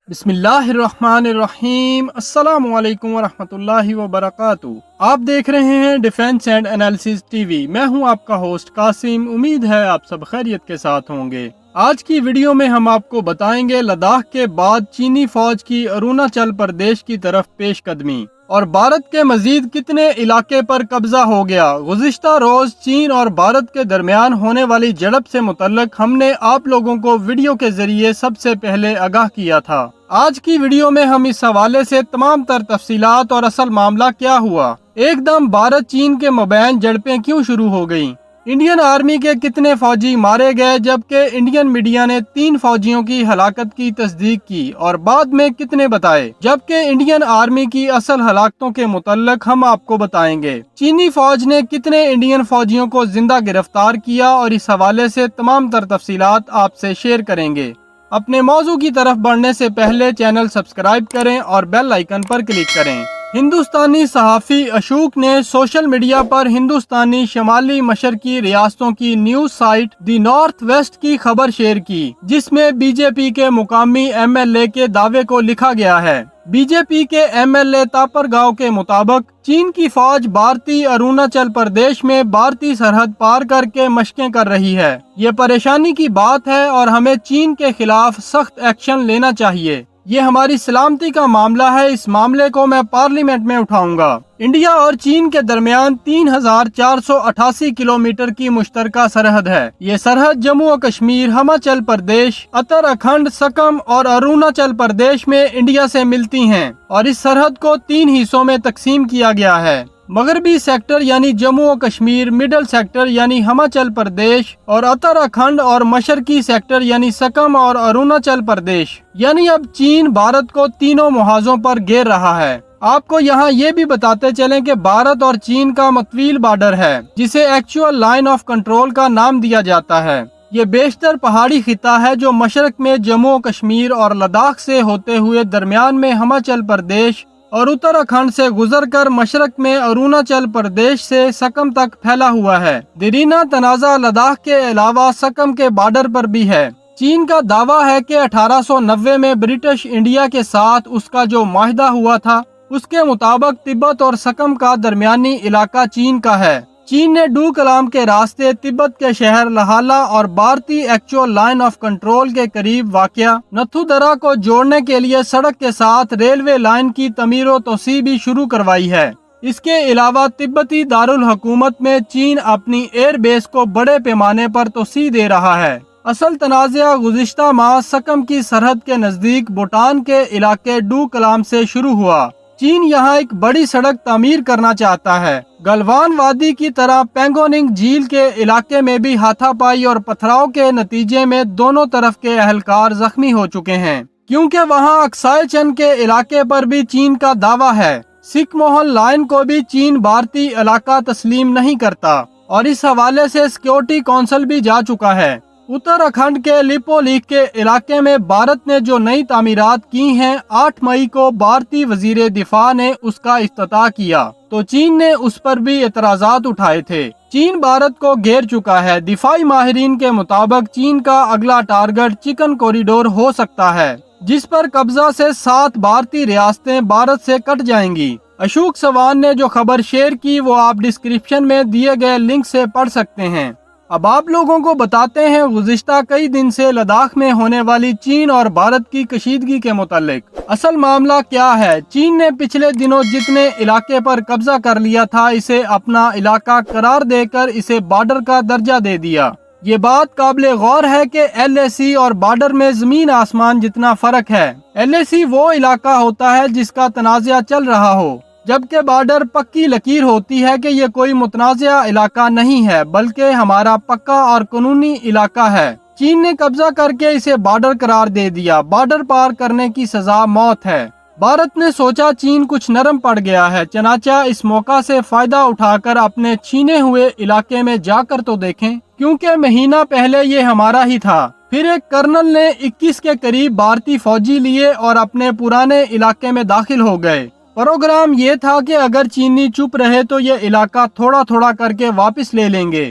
بسم اللہ الرحمن الرحیم۔ السلام علیکم ورحمۃ اللہ وبرکاتہ۔ آپ دیکھ رہے ہیں defence and analysis T V. میں ہوں آپ کا ہوسٹ قاسم۔ امید ہے آپ سب خیریت کے ساتھ ہوں گے۔ آج کی ویڈیو میں ہم آپ کو بتائیں گے لداخ کے بعد چینی فوج کی اروناچل پردیش کی طرف پیش قدمی اور بھارت کے مزید کتنے علاقے پر قبضہ ہو گیا۔ گزشتہ روز چین اور بھارت کے درمیان ہونے والی جھڑپ سے متعلق ہم نے آپ لوگوں کو ویڈیو کے ذریعے سب سے پہلے آگاہ کیا تھا۔ آج کی ویڈیو میں ہم اس حوالے سے تمام تر تفصیلات اور اصل معاملہ کیا ہوا، ایک دم بھارت چین کے مابین جھڑپیں کیوں شروع ہو گئیں، انڈین آرمی کے کتنے فوجی مارے گئے جبکہ انڈین میڈیا نے 3 فوجیوں کی ہلاکت کی تصدیق کی اور بعد میں کتنے بتائے، جبکہ انڈین آرمی کی اصل ہلاکتوں کے متعلق ہم آپ کو بتائیں گے۔ چینی فوج نے کتنے انڈین فوجیوں کو زندہ گرفتار کیا اور اس حوالے سے تمام تر تفصیلات آپ سے شیئر کریں گے۔ اپنے موضوع کی طرف بڑھنے سے پہلے چینل سبسکرائب کریں اور بیل آئیکن پر کلک کریں۔ ہندوستانی صحافی اشوک نے سوشل میڈیا پر ہندوستانی شمالی مشرقی ریاستوں کی نیوز سائٹ دی نارتھ ویسٹ کی خبر شیئر کی، جس میں بی جے پی کے مقامی ایم ایل اے کے دعوے کو لکھا گیا ہے۔ بی جے پی کے ایم ایل اے تاپر گاؤں کے مطابق چین کی فوج بھارتی اروناچل پردیش میں بھارتی سرحد پار کر کے مشقیں کر رہی ہے۔ یہ پریشانی کی بات ہے اور ہمیں چین کے خلاف سخت ایکشن لینا چاہیے۔ یہ ہماری سلامتی کا معاملہ ہے، اس معاملے کو میں پارلیمنٹ میں اٹھاؤں گا۔ انڈیا اور چین کے درمیان 3488 کلومیٹر کی مشترکہ سرحد ہے۔ یہ سرحد جموں و کشمیر، ہماچل پردیش، اتراکھنڈ، سکم اور اروناچل پردیش میں انڈیا سے ملتی ہیں اور اس سرحد کو 3 حصوں میں تقسیم کیا گیا ہے: مغربی سیکٹر یعنی جموں و کشمیر، مڈل سیکٹر یعنی ہماچل پردیش اور اتراکھنڈ، اور مشرقی سیکٹر یعنی سکم اور اروناچل پردیش۔ یعنی اب چین بھارت کو تینوں محاذوں پر گھیر رہا ہے۔ آپ کو یہاں یہ بھی بتاتے چلیں کہ بھارت اور چین کا مطویل بارڈر ہے، جسے ایکچوئل لائن آف کنٹرول کا نام دیا جاتا ہے۔ یہ بیشتر پہاڑی خطہ ہے جو مشرق میں جموں و کشمیر اور لداخ سے ہوتے ہوئے درمیان میں ہماچل پردیش اور اتراکھنڈ سے گزر کر مشرق میں اروناچل پردیش سے سکم تک پھیلا ہوا ہے۔ دیرینہ تنازع لداخ کے علاوہ سکم کے بارڈر پر بھی ہے۔ چین کا دعویٰ ہے کہ 1890 میں برٹش انڈیا کے ساتھ اس کا جو معاہدہ ہوا تھا، اس کے مطابق تبت اور سکم کا درمیانی علاقہ چین کا ہے۔ چین نے ڈوکلام کے راستے تبت کے شہر لہالہ اور بھارتی ایکچوئل لائن آف کنٹرول کے قریب واقع نتھودرا کو جوڑنے کے لیے سڑک کے ساتھ ریلوے لائن کی تعمیر و توسیع بھی شروع کروائی ہے۔ اس کے علاوہ تبتی دارالحکومت میں چین اپنی ایئر بیس کو بڑے پیمانے پر توسیع دے رہا ہے۔ اصل تنازع گزشتہ ماہ سکم کی سرحد کے نزدیک بھوٹان کے علاقے ڈوکلام سے شروع ہوا۔ چین یہاں ایک بڑی سڑک تعمیر کرنا چاہتا ہے۔ گلوان وادی کی طرح پینگونگ جھیل کے علاقے میں بھی ہاتھا پائی اور پتھراؤ کے نتیجے میں دونوں طرف کے اہلکار زخمی ہو چکے ہیں، کیونکہ وہاں اکسائے چن کے علاقے پر بھی چین کا دعویٰ ہے۔ سکھ موہن لائن کو بھی چین بھارتی علاقہ تسلیم نہیں کرتا اور اس حوالے سے سیکیورٹی کونسل بھی جا چکا ہے۔ اتراکھنڈ کے لیپو لیک کے علاقے میں بھارت نے جو نئی تعمیرات کی ہیں، 8 مئی کو بھارتی وزیر دفاع نے اس کا افتتاح کیا تو چین نے اس پر بھی اعتراضات اٹھائے تھے۔ چین بھارت کو گھیر چکا ہے۔ دفاعی ماہرین کے مطابق چین کا اگلا ٹارگٹ چکن کوریڈور ہو سکتا ہے، جس پر قبضہ سے 7 بھارتی ریاستیں بھارت سے کٹ جائیں گی۔ اشوک سوان نے جو خبر شیئر کی وہ آپ ڈسکرپشن میں دیے گئے لنک سے پڑھ سکتے ہیں۔ اب آپ لوگوں کو بتاتے ہیں گزشتہ کئی دن سے لداخ میں ہونے والی چین اور بھارت کی کشیدگی کے متعلق اصل معاملہ کیا ہے۔ چین نے پچھلے دنوں جتنے علاقے پر قبضہ کر لیا تھا، اسے اپنا علاقہ قرار دے کر اسے بارڈر کا درجہ دے دیا۔ یہ بات قابل غور ہے کہ ایل اے سی اور بارڈر میں زمین آسمان جتنا فرق ہے۔ ایل اے سی وہ علاقہ ہوتا ہے جس کا تنازع چل رہا ہو، جبکہ بارڈر پکی لکیر ہوتی ہے کہ یہ کوئی متنازع علاقہ نہیں ہے بلکہ ہمارا پکا اور قانونی علاقہ ہے۔ چین نے قبضہ کر کے اسے بارڈر قرار دے دیا۔ بارڈر پار کرنے کی سزا موت ہے۔ بھارت نے سوچا چین کچھ نرم پڑ گیا ہے، چنانچہ اس موقع سے فائدہ اٹھا کر اپنے چھینے ہوئے علاقے میں جا کر تو دیکھیں، کیونکہ مہینہ پہلے یہ ہمارا ہی تھا۔ پھر ایک کرنل نے 21 کے قریب بھارتی فوجی لیے اور اپنے پرانے علاقے میں داخل ہو گئے۔ پروگرام یہ تھا کہ اگر چینی چپ رہے تو یہ علاقہ تھوڑا تھوڑا کر کے واپس لے لیں گے۔